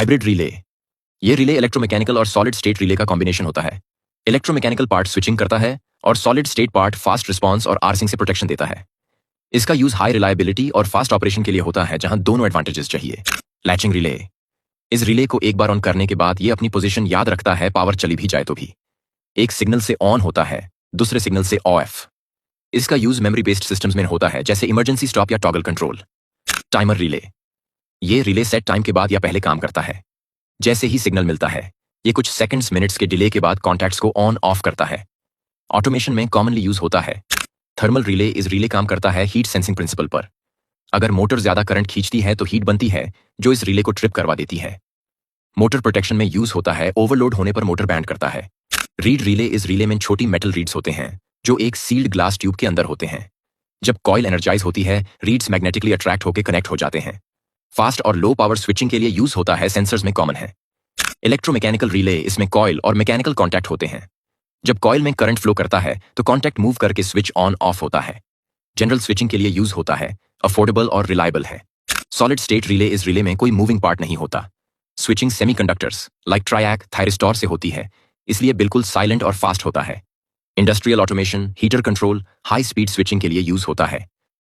Hybrid relay. ये relay electromechanical और solid state relay का कॉम्बिनेशन होता है। इलेक्ट्रोमैकेनिकल पार्ट स्विचिंग करता है और solid state part fast response और आर्सिंग से प्रोटेक्शन देता है। इसका यूज हाई रिलायबिलिटी और फास्ट ऑपरेशन के लिए होता है, जहां दोनों एडवांटेजेस चाहिए। Latching relay. इस रिले को एक बार ऑन करने के बाद ये अपनी पोजीशन याद रखता है, पावर चली भी जाए तो भी। एक सिग्नल से ऑन होता है, दूसरे सिग्नल से ऑफ। इसका यूज मेमोरी बेस्ड सिस्टम्स में होता है, जैसे इमरजेंसी स्टॉप या टॉगल कंट्रोल। Timer relay. ये रिले सेट टाइम के बाद या पहले काम करता है। जैसे ही सिग्नल मिलता है, ये कुछ सेकंड्स मिनट्स के डिले के बाद कॉन्टैक्ट्स को ऑन ऑफ करता है। ऑटोमेशन में कॉमनली यूज होता है। Thermal relay. इस रिले काम करता है हीट सेंसिंग प्रिंसिपल पर। अगर मोटर ज्यादा करंट खींचती है तो हीट बनती है, जो इस रिले को ट्रिप करवा देती है। मोटर प्रोटेक्शन में यूज होता है। ओवरलोड होने पर मोटर बैंड करता है। Read relay. इस रिले में छोटी मेटल रीड्स होते हैं, जो एक सील्ड ग्लास ट्यूब के अंदर होते हैं। जब कॉइल एनर्जाइज होती है, रीड्स मैग्नेटिकली अट्रैक्ट होकर कनेक्ट हो जाते हैं। फास्ट और लो पावर स्विचिंग के लिए यूज होता है, सेंसर्स में कॉमन है। Electromechanical relay. इसमें कॉइल और मैकेनिकल कॉन्टैक्ट होते हैं। जब कॉइल में करंट फ्लो करता है तो कॉन्टैक्ट मूव करके स्विच ऑन ऑफ होता है। जनरल स्विचिंग के लिए यूज होता है, अफोर्डेबल और रिलायबल है। Solid state relay. इस रिले में कोई मूविंग पार्ट नहीं होता। स्विचिंग सेमीकंडक्टर्स लाइक ट्रायैक, थायरिस्टोर से होती है, इसलिए बिल्कुल साइलेंट और फास्ट होता है। Industrial automation, heater control, high speed switching के लिए यूज होता है।